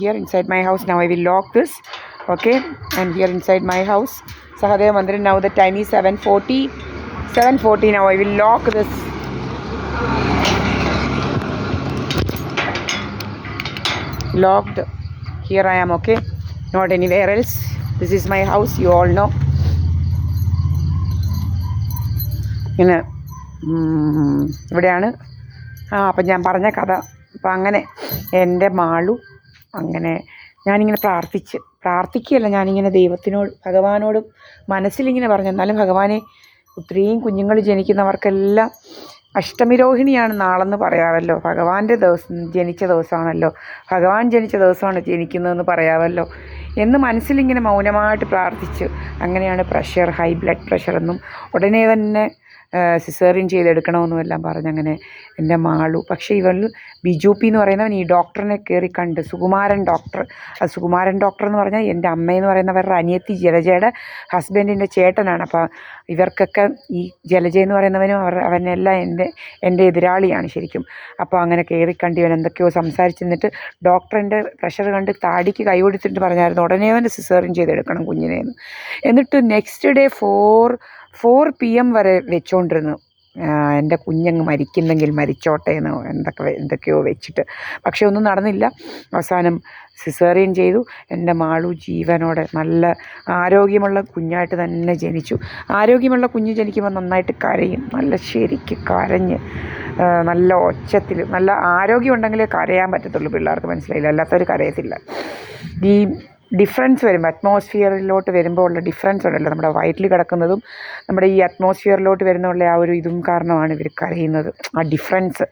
here inside my house. Now I will lock this. Okay, I'm here inside my house. Sahadeva Mandir. Now the time is 7:40. 7:40. Now I will lock this. Locked. Here I am. Okay, not anywhere else. This is my house. You all know. ഇങ്ങനെ ഇവിടെയാണ്. അപ്പം ഞാൻ പറഞ്ഞ കഥ. അപ്പം അങ്ങനെ എൻ്റെ മാളു അങ്ങനെ ഞാനിങ്ങനെ പ്രാർത്ഥിക്കുകയല്ല, ഞാനിങ്ങനെ ദൈവത്തിനോട് ഭഗവാനോടും മനസ്സിലിങ്ങനെ പറഞ്ഞു, എന്നാലും ഭഗവാനെ ഒത്തിരിയും കുഞ്ഞുങ്ങൾ ജനിക്കുന്നവർക്കെല്ലാം അഷ്ടമിരോഹിണിയാണ് നാളെന്ന് പറയാമല്ലോ, ഭഗവാന്റെ ജനിച്ച ദിവസമാണല്ലോ, ഭഗവാൻ ജനിച്ച ദിവസമാണ് ജനിക്കുന്നതെന്ന് പറയാമല്ലോ എന്ന് മനസ്സിലിങ്ങനെ മൗനമായിട്ട് പ്രാർത്ഥിച്ചു. അങ്ങനെയാണ് ഹൈ ബ്ലഡ് പ്രഷറെന്നും ഉടനെ തന്നെ സിസേറിയൻ ചെയ്തെടുക്കണമെന്നും എല്ലാം പറഞ്ഞങ്ങനെ എൻ്റെ മാളു. പക്ഷേ ഇവൾ ബിജു എന്ന് പറയുന്നവൻ ഈ ഡോക്ടറിനെ കയറി കണ്ട്, സുകുമാരൻ ഡോക്ടർ. അത് സുകുമാരൻ ഡോക്ടർ എന്ന് പറഞ്ഞാൽ എൻ്റെ അമ്മയെന്ന് പറയുന്നവരുടെ അനിയത്തി ജലജയുടെ ഹസ്ബൻഡിൻ്റെ ചേട്ടനാണ്. അപ്പോൾ ഇവർക്കൊക്കെ ഈ ജലജ എന്ന് പറയുന്നവനും അവനെല്ലാം എൻ്റെ എതിരാളിയാണ് ശരിക്കും. അപ്പോൾ അങ്ങനെ കയറി കണ്ട് ഇവൻ എന്തൊക്കെയോ സംസാരിച്ച് നിന്നിട്ട് ഡോക്ടറിൻ്റെ പ്രഷർ കണ്ട് താടിക്ക് കൈ കൊടുത്തിട്ട് പറഞ്ഞായിരുന്നു ഉടനെ അവൻ്റെ സിസേറിയൻ ചെയ്തെടുക്കണം കുഞ്ഞിനെന്ന്. എന്നിട്ട് നെക്സ്റ്റ് ഡേ 4 PM വരെ വെച്ചുകൊണ്ടിരുന്നു, എൻ്റെ കുഞ്ഞങ്ങ് മരിക്കുന്നെങ്കിൽ മരിച്ചോട്ടെ എന്ന് എന്തൊക്കെയോ വെച്ചിട്ട്. പക്ഷെ ഒന്നും നടന്നില്ല. അവസാനം സിസേറിയൻ ചെയ്തു. എൻ്റെ മാളു ജീവനോടെ നല്ല ആരോഗ്യമുള്ള കുഞ്ഞായിട്ട് തന്നെ ജനിച്ചു. ആരോഗ്യമുള്ള കുഞ്ഞ് ജനിക്കുമ്പോൾ നന്നായിട്ട് കരയും, നല്ല ശരിക്ക് കരഞ്ഞ് നല്ല ഒച്ചത്തിൽ. നല്ല ആരോഗ്യം ഉണ്ടെങ്കിലേ കരയാൻ പറ്റത്തുള്ളൂ, പിള്ളേർക്ക് മനസ്സിലായില്ല, അല്ലാത്തവർ കരയത്തില്ല. ഈ ഡിഫറൻസ് വരുമ്പോൾ അറ്റ്മോസ്ഫിയറിലോട്ട് വരുമ്പോൾ ഉള്ള ഡിഫറൻസ് ഉണ്ടല്ലോ, നമ്മുടെ വയറ്റിൽ കിടക്കുന്നതും നമ്മുടെ ഈ അറ്റ്മോസ്ഫിയറിലോട്ട് വരുന്നുള്ള ആ ഒരു ഇതും കാരണമാണ് ഇവർ കരയുന്നത്. ആ ഡിഫറൻസ്,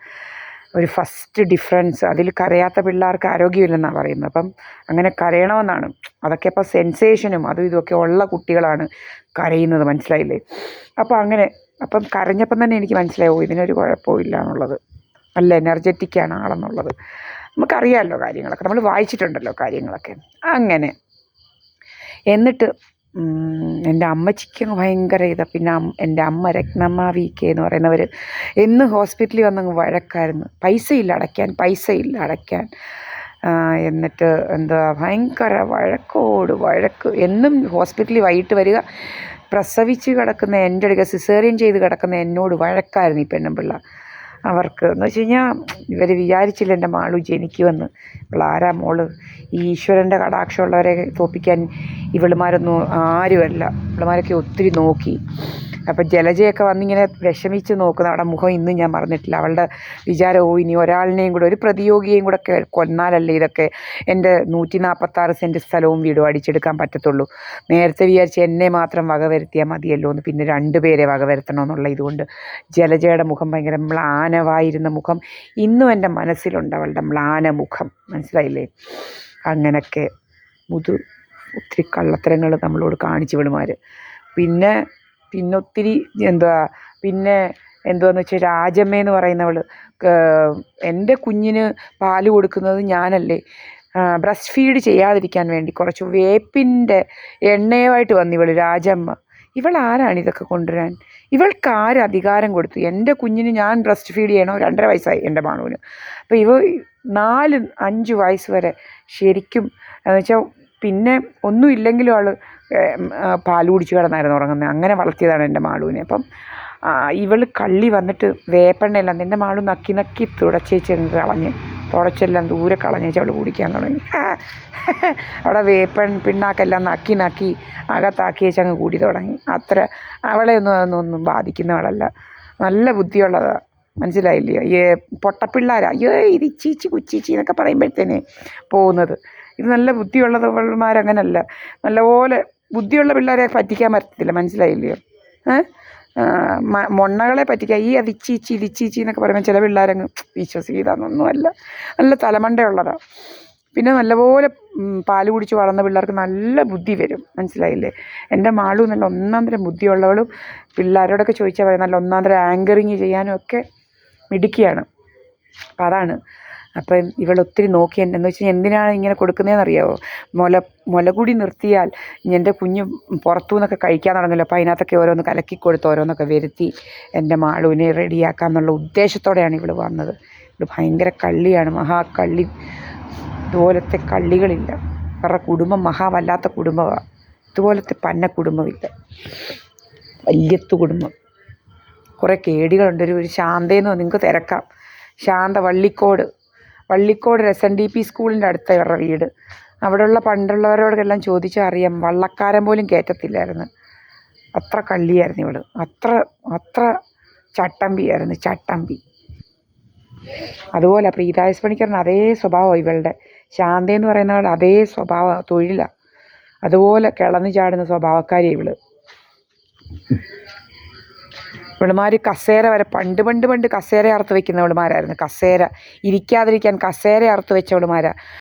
ഒരു ഫസ്റ്റ് ഡിഫറൻസ്, അതിൽ കരയാത്ത പിള്ളേർക്ക് ആരോഗ്യമില്ലെന്നാണ് പറയുന്നത്. അപ്പം അങ്ങനെ കരയണമെന്നാണ്. അതൊക്കെ ഇപ്പോൾ സെൻസേഷനും അതും ഇതുമൊക്കെ ഉള്ള കുട്ടികളാണ് കരയുന്നത്, മനസ്സിലായില്ലേ? അപ്പം കരഞ്ഞപ്പം തന്നെ എനിക്ക് മനസ്സിലായോ ഇതിനൊരു കുഴപ്പമില്ല എന്നുള്ളത്, നല്ല എനർജറ്റിക്കാണ് ആളെന്നുള്ളത്. നമുക്കറിയാമല്ലോ കാര്യങ്ങളൊക്കെ, നമ്മൾ വായിച്ചിട്ടുണ്ടല്ലോ കാര്യങ്ങളൊക്കെ. അങ്ങനെ എന്നിട്ട് എൻ്റെ അമ്മച്ചിക്ക് ഭയങ്കര ഇതാണ്. പിന്നെ എൻ്റെ അമ്മ രത്നമ്മ VK എന്ന് പറയുന്നവർ എന്ന് ഹോസ്പിറ്റലിൽ വന്നങ്ങ് വഴക്കായിരുന്നു. പൈസയില്ല അടയ്ക്കാൻ. എന്നിട്ട് എന്താ ഭയങ്കര വഴക്ക്. എന്നും ഹോസ്പിറ്റലിൽ വൈകിട്ട് വരിക, പ്രസവിച്ച് കിടക്കുന്ന എൻ്റെ അടുക്ക സിസേറിയൻ ചെയ്ത് കിടക്കുന്ന എന്നോട് വഴക്കായിരുന്നു ഈ പെണ്ണുപിള്ള. അവർക്ക് എന്ന് വെച്ച് കഴിഞ്ഞാൽ ഇവർ വിചാരിച്ചില്ല എൻ്റെ മാളു ജനിക്കുമെന്ന്. ഇവളാരാ മോള്, ഈ ഈശ്വരൻ്റെ കടാക്ഷമുള്ളവരെ തോൽപ്പിക്കാൻ ഇവളുമാരൊന്നും ആരുമല്ല. ഇവളുമാരൊക്കെ ഒത്തിരി നോക്കി. അപ്പം ജലജയൊക്കെ വന്നിങ്ങനെ വിഷമിച്ച് നോക്കുന്ന അവിടെ മുഖം ഇന്നും ഞാൻ പറഞ്ഞിട്ടില്ല. അവളുടെ വിചാരം ഇനി ഒരാളിനെയും കൂടെ, ഒരു പ്രതിയോഗിയെയും കൂടെ കൊന്നാലല്ലേ ഇതൊക്കെ എൻ്റെ 146 സെൻറ്റ് സ്ഥലവും വീടും അടിച്ചെടുക്കാൻ പറ്റത്തുള്ളൂ. നേരത്തെ വിചാരിച്ച് എന്നെ മാത്രം വകവരുത്തിയാൽ മതിയല്ലോ എന്ന്, പിന്നെ 2 പേരെ വകവരുത്തണമെന്നുള്ള ഇതുകൊണ്ട് ജലജയുടെ മുഖം ഭയങ്കര മ്ലാനമായിരുന്ന മുഖം ഇന്നും എൻ്റെ മനസ്സിലുണ്ട്, അവളുടെ മ്ലാന മുഖം, മനസ്സിലായില്ലേ? അങ്ങനെയൊക്കെ ഒത്തിരി കള്ളത്തരങ്ങൾ നമ്മളോട് കാണിച്ചു വിടുമാർ. പിന്നെ ഒത്തിരി എന്തുവാന്ന് വെച്ചാൽ രാജമ്മയെന്ന് പറയുന്നവൾ, എൻ്റെ കുഞ്ഞിന് പാല് കൊടുക്കുന്നത് ഞാനല്ലേ, ബ്രസ്റ്റ് ഫീഡ് ചെയ്യാതിരിക്കാൻ വേണ്ടി കുറച്ച് വേപ്പിൻ്റെ എണ്ണയുമായിട്ട് വന്നു ഇവൾ രാജമ്മ. ഇവളാരാണ് ഇതൊക്കെ കൊണ്ടുവരാൻ? ഇവൾക്ക് ആര് അധികാരം കൊടുത്തു? എൻ്റെ കുഞ്ഞിന് ഞാൻ ബ്രസ്റ്റ് ഫീഡ് ചെയ്യണോ? 2.5 വയസ്സായി എൻ്റെ മാണുവിന്. അപ്പോൾ 4-5 വയസ്സ് വരെ ശരിക്കും എന്ന് വെച്ചാൽ പിന്നെ ഒന്നും ഇല്ലെങ്കിലും അവൾ പാൽ കുടിച്ച് കിടന്നായിരുന്നു ഉറങ്ങുന്നത്. അങ്ങനെ വളർത്തിയതാണ് എൻ്റെ മാളുവിനെ. അപ്പം ഇവൾ കള്ളി വന്നിട്ട് വേപ്പെണ്ണയെല്ലാം എൻ്റെ മാളു നക്കി തുടച്ചേച്ച് തുടച്ചെല്ലാം ദൂരെ കളഞ്ഞേച്ച് അവൾ കുടിക്കാൻ തുടങ്ങി. അവിടെ പിണ്ണാക്കെല്ലാം നക്കി അകത്താക്കി വെച്ച് അങ്ങ് കൂടി തുടങ്ങി. അവളെ അതൊന്നും ബാധിക്കുന്നവളല്ല, നല്ല ബുദ്ധിയുള്ളതാണ്, മനസ്സിലായില്ലയോ? പൊട്ടപ്പിള്ളാരാ, ഇത് ചീച്ചി കുച്ചീച്ചി എന്നൊക്കെ പറയുമ്പോഴത്തേനെ പോകുന്നത്. ഇത് നല്ല ബുദ്ധിയുള്ളവന്മാരങ്ങനല്ല, നല്ലപോലെ ബുദ്ധിയുള്ള പിള്ളേരെ പറ്റിക്കാൻ പറ്റത്തില്ല, മനസ്സിലായില്ലയോ? മൊണ്ണകളെ പറ്റിക്കുക, അത് ഇച്ചീച്ചി എന്നൊക്കെ പറയുമ്പോൾ ചില പിള്ളേരങ്ങ് വിശ്വസിക്കുന്നതൊന്നുമല്ല, നല്ല തലമണ്ടയുള്ളതാണ്. പിന്നെ നല്ലപോലെ പാല് കുടിച്ച് വളർന്ന പിള്ളേർക്ക് നല്ല ബുദ്ധി വരും, മനസ്സിലായില്ലേ? എൻ്റെ മാളു നല്ല ഒന്നാന്തരം ബുദ്ധിയുള്ളവളും പിള്ളേരോടൊക്കെ ചോദിച്ചാൽ പറയും നല്ല ഒന്നാന്തരം ആങ്കറിങ് ചെയ്യാനും ഒക്കെ മിടുക്കിയാണ്. അപ്പം അതാണ്. അപ്പം ഇവളൊത്തിരി നോക്കി എന്ന് വെച്ച് കഴിഞ്ഞാൽ എന്തിനാണ് ഇങ്ങനെ കൊടുക്കുന്നതെന്നറിയാമോ? മുലകുടി നിർത്തിയാൽ എൻ്റെ കുഞ്ഞ് പുറത്തു നിന്നൊക്കെ കഴിക്കാൻ തുടങ്ങില്ല. അപ്പോൾ അതിനകത്തൊക്കെ ഓരോന്ന് കലക്കിക്കൊടുത്ത് ഓരോന്നൊക്കെ വരുത്തി എൻ്റെ മാളുവിനെ റെഡിയാക്കാമെന്നുള്ള ഉദ്ദേശത്തോടെയാണ് ഇവൾ വന്നത്. ഇവൾ ഭയങ്കര കള്ളിയാണ്, മഹാകള്ളി. ഇതുപോലത്തെ കള്ളികളില്ല. അവരുടെ കുടുംബം വല്ലാത്ത കുടുംബമാണ്. ഇതുപോലത്തെ പന്ന കുടുംബമില്ല. വല്യത്ത് കുടുംബം. കുറേ കേടികളുണ്ട്. ഒരു ശാന്തയെന്നോ നിങ്ങൾക്ക് തിരക്കാം. ശാന്ത വള്ളിക്കോട് SNDP സ്കൂളിൻ്റെ അടുത്ത ഇവരുടെ വീട്. അവിടെയുള്ള പണ്ടുള്ളവരോടെല്ലാം ചോദിച്ചാൽ അറിയാം, വള്ളക്കാരൻ പോലും കയറ്റത്തില്ലായിരുന്നു. അത്ര കള്ളിയായിരുന്നു ഇവൾ. അത്ര ചട്ടമ്പി. അതുപോലെ പ്രീതായസ് പണിക്കറിന് അതേ സ്വഭാവമാണ് ഇവളുടെ. ശാന്തയെന്ന് പറയുന്നവളുടെ അതേ സ്വഭാവ തൊഴിലാണ്. അതുപോലെ കിളന്നു ചാടുന്ന സ്വഭാവക്കാരിയാണ് ഇവള്. ഇവളുമാർ കസേര വരെ പണ്ട് കസേര അറുത്ത് വെക്കുന്നവളുമാരായിരുന്നു. ഇരിക്കാതിരിക്കാൻ കസേര അറുത്ത് വെച്ചവളുമാരാണ്.